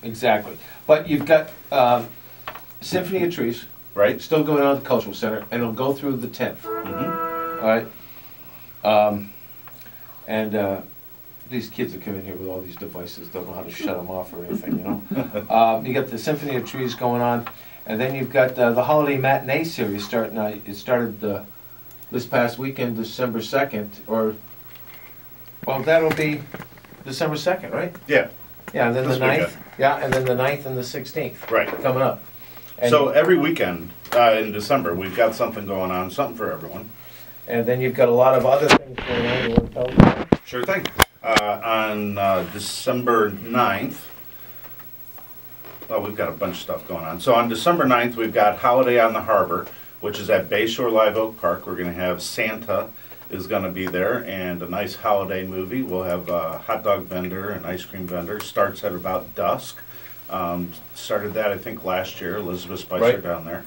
exactly. But you've got Symphony of Trees, Right. still going on at the Cultural Center, and it'll go through the 10th. Mm-hmm. All right. And these kids that come in here with all these devices don't know how to shut them off or anything, you know. You got the Symphony of Trees going on, and then you've got the Holiday Matinee Series starting. It started this past weekend, December 2nd, or well, that'll be December 2nd, right? Yeah. Yeah, and then This the 9th. weekend. Yeah, and then the 9th and the 16th. Right. Coming up. And So every weekend in December, we've got something going on, something for everyone. And then you've got a lot of other things going on. You want to tell them? Sure thing. On December 9th, well, we've got a bunch of stuff going on. So on December 9th, we've got Holiday on the Harbor, which is at Bayshore Live Oak Park. We're going to have Santa is going to be there, and a nice holiday movie. We'll have a hot dog vendor and ice cream vendor. Starts at about dusk. Started that, I think, last year. Elizabeth Spicer Right. down there.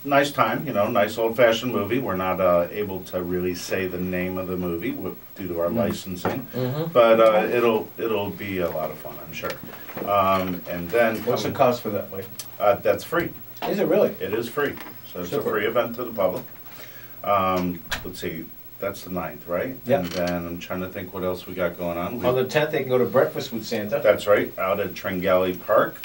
Nice time, you know, nice old-fashioned movie. We're not able to really say the name of the movie due to our licensing, but it'll be a lot of fun, I'm sure. And then What's the cost for that, Mike? that's free. Is it really? It is free, so it's Super. a free event to the public. Let's see, that's the 9th, right? Yep. And then I'm trying to think what else we got going on. On the 10th, they can go to breakfast with Santa. That's right, out at Tringali Park.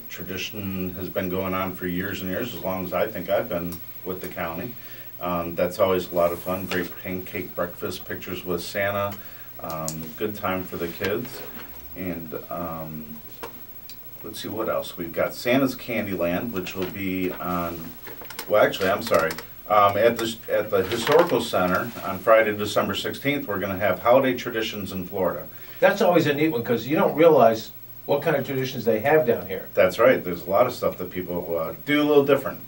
Tradition has been going on for years and years, as long as I think I've been with the county. That's always a lot of fun, great pancake breakfast, pictures with Santa, good time for the kids. And let's see what else. We've got Santa's Candyland, which will be on, well actually, I'm sorry, at the Historical Center on Friday, December 16th, we're going to have Holiday Traditions in Florida. That's always a neat one because you don't realize what kind of traditions they have down here. That's right. There's a lot of stuff that people do a little different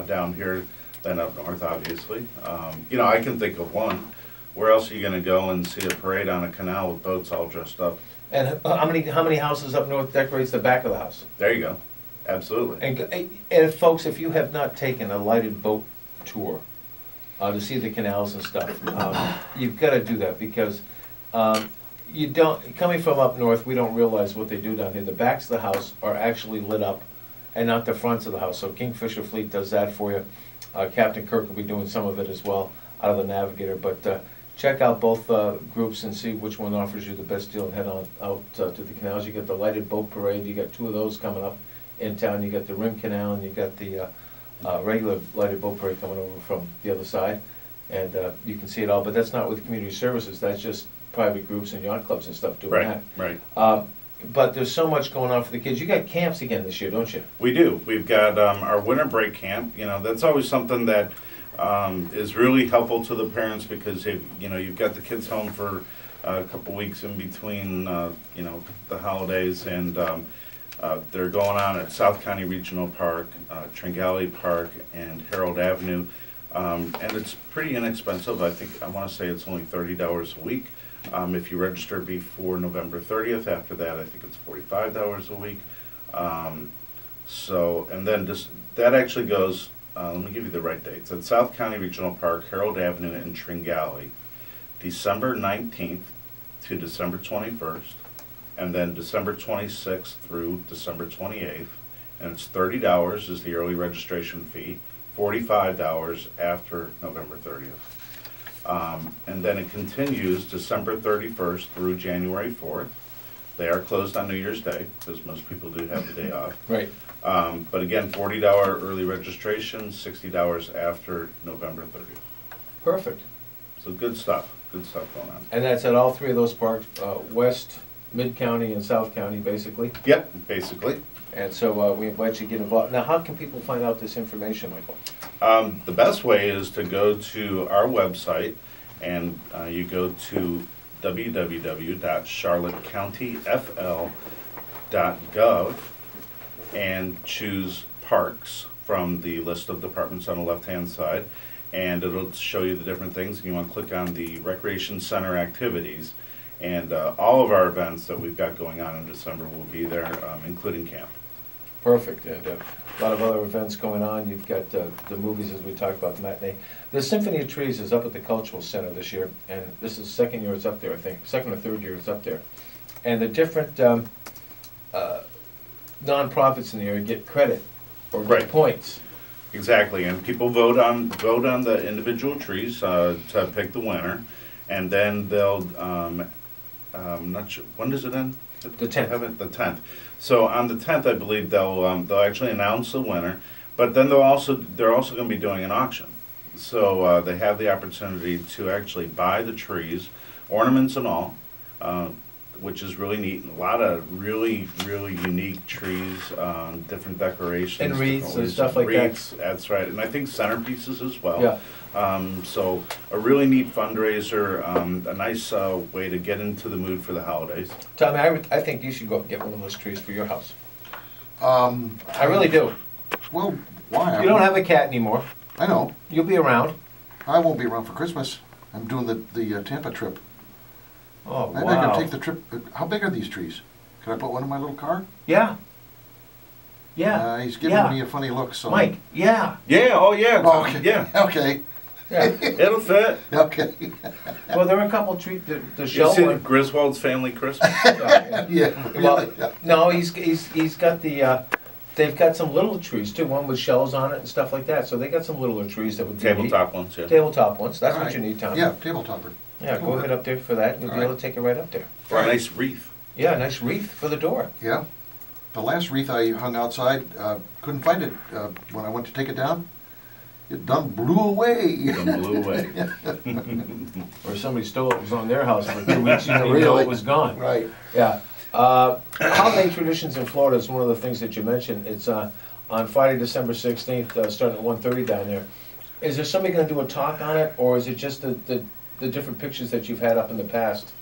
down here than up north, obviously. You know, I can think of one. Where else are you going to go and see a parade on a canal with boats all dressed up? And how many houses up north decorates the back of the house? There you go. Absolutely. And folks, if you have not taken a lighted boat tour to see the canals and stuff, you've got to do that because you don't, coming from up north, we don't realize what they do down here. The backs of the house are actually lit up and not the fronts of the house. So Kingfisher Fleet does that for you. Captain Kirk will be doing some of it as well out of the Navigator. But check out both groups and see which one offers you the best deal and head on out to the canals. You got the lighted boat parade. You got two of those coming up in town. You got the Rim Canal and you got the regular lighted boat parade coming over from the other side. And you can see it all. But that's not with community services. That's just private groups and yacht clubs and stuff doing that. Right. But there's so much going on for the kids. You got camps again this year, don't you? We do. We've got our winter break camp. You know, that's always something that is really helpful to the parents because you know, you've got the kids home for a couple weeks in between you know, the holidays, and they're going on at South County Regional Park, Tringali Park, and Harold Avenue, and it's pretty inexpensive. I want to say it's only $30 a week. If you register before November 30th, after that I think it's $45 a week. So, and then that actually goes, let me give you the right dates. At South County Regional Park, Harold Avenue, and Tringali, December 19th to December 21st, and then December 26th through December 28th, and it's $30 is the early registration fee, $45 after November 30th. And then it continues December 31st through January 4th. They are closed on New Year's Day, because most people do have the day off. Right. But again, $40 early registration, $60 after November 30th. Perfect. So good stuff going on. And that's at all three of those parks, West, Mid-County, and South County, basically. Yep, basically. And so we invite you to get involved. Now, how can people find out this information, Michael? The best way is to go to our website, and you go to www.charlottecountyfl.gov and choose parks from the list of departments on the left-hand side, and it'll show you the different things. And you want to click on the Recreation Center activities, and all of our events that we've got going on in December will be there, including camp. Perfect, and a lot of other events going on. You've got the movies, as we talked about, the matinee. The Symphony of Trees is up at the Cultural Center this year, and this is the second year it's up there, I think. Second or third year it's up there. And the different nonprofits in the area get credit or get Right. points. Exactly, and people vote on the individual trees to pick the winner, and then they'll not sure when does it end? The 10th. The 10th. So on the 10th, I believe they'll actually announce the winner, but then they're also going to be doing an auction. So they have the opportunity to actually buy the trees, ornaments and all, which is really neat. A lot of really unique trees, different decorations. And wreaths different and ways- stuff like that. wreaths, that's right. And I think centerpieces as well. Yeah. So a really neat fundraiser, a nice way to get into the mood for the holidays. Tommy, I think you should go get one of those trees for your house. I I really do. Well, why? You don't have a cat anymore. I know. You'll be around. I won't be around for Christmas. I'm doing the Tampa trip. Oh, Maybe I can wow. take the trip. How big are these trees? Can I put one in my little car? Yeah. Yeah. He's giving yeah. me a funny look, so. Mike, yeah. Yeah, oh yeah, Oh, okay. yeah, Okay. Yeah. it'll fit. Okay. Well, there are a couple of trees, the You shell see one. Griswold's Family Christmas? Yeah, yeah. Yeah. Well, Really. no, he's got the, they've got some little trees too, one with shells on it and stuff like that, so they got some littler trees that would be neat. Tabletop ones, yeah. Tabletop ones, that's All what right. you need, Tommy. Yeah, tabletopper. Yeah, go ahead up there for that, you'll be All able right. to take it right up there. Or a nice wreath. Yeah, a nice wreath for the door. Yeah. The last wreath I hung outside, couldn't find it when I went to take it down. It done blew away. Them blew away. Or somebody stole it, it was on their house for 2 weeks, you didn't even know Really? it was gone. Right. Yeah. Holiday traditions in Florida is one of the things that you mentioned. It's on Friday, December 16th, starting at 1:30 down there. Is there somebody going to do a talk on it, or is it just the different pictures that you've had up in the past?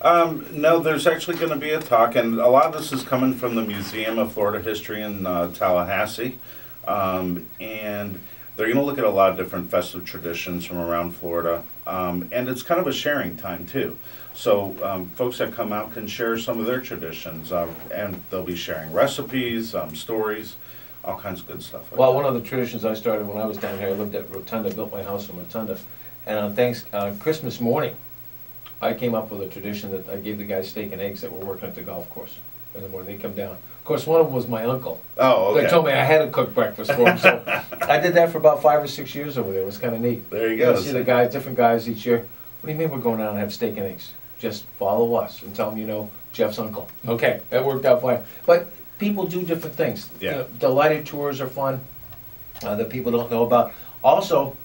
No, there's actually going to be a talk, and a lot of this is coming from the Museum of Florida History in Tallahassee. And they're going to look at a lot of different festive traditions from around Florida. And it's kind of a sharing time, too. So folks that come out can share some of their traditions, and they'll be sharing recipes, stories, all kinds of good stuff. Well, one of the traditions I started when I was down here, I lived at Rotunda, built my house in Rotunda, and on Christmas morning, I came up with a tradition that I gave the guys steak and eggs that were working at the golf course in the morning. They come down. Of course, one of them was my uncle. Oh, okay. They told me I had to cook breakfast for them, so I did that for about 5 or 6 years over there. It was kind of neat. There you go. See the guys, different guys each year. What do you mean we're going down and have steak and eggs? Just follow us and tell them you know Jeff's uncle. Okay, that worked out fine. But people do different things. Yeah. You know, the lighted tours are fun that people don't know about. Also,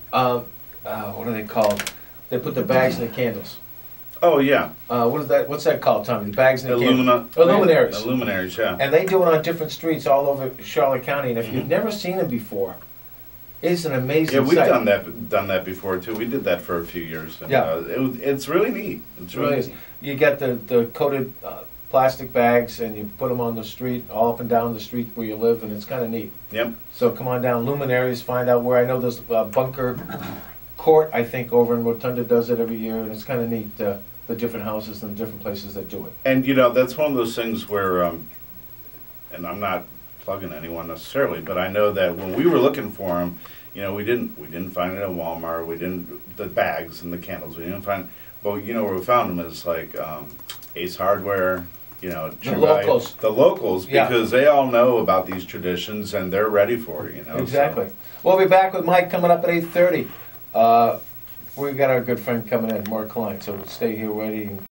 what are they called? They put the bags in the candles. Oh, yeah. What's that called, Tommy? The bags in the candles. Illumina. Illuminaries. Illuminaries, yeah. And they do it on different streets all over Charlotte County. And if you've never seen them before, it's an amazing Yeah, we've sight. done that before too. We did that for a few years. And, Yeah. it's really neat. It's It really really is. neat. You get the coated plastic bags and you put them on the street, all up and down the street where you live, and it's kind of neat. Yep. So come on down, Luminaries, find out where. I know there's Bunker Court, I think, over in Rotunda does it every year, and it's kind of neat, the different houses and the different places that do it. And that's one of those things where, and I'm not plugging anyone necessarily, but I know that when we were looking for them, we didn't find it at Walmart. We didn't the bags and the candles. We didn't find, but where we found them is like Ace Hardware. The locals. The locals, Yeah. because they all know about these traditions and they're ready for it. Exactly. We'll be back with Mike coming up at 8:30. We've got our good friend coming in, Mark Klein, so we'll stay here waiting.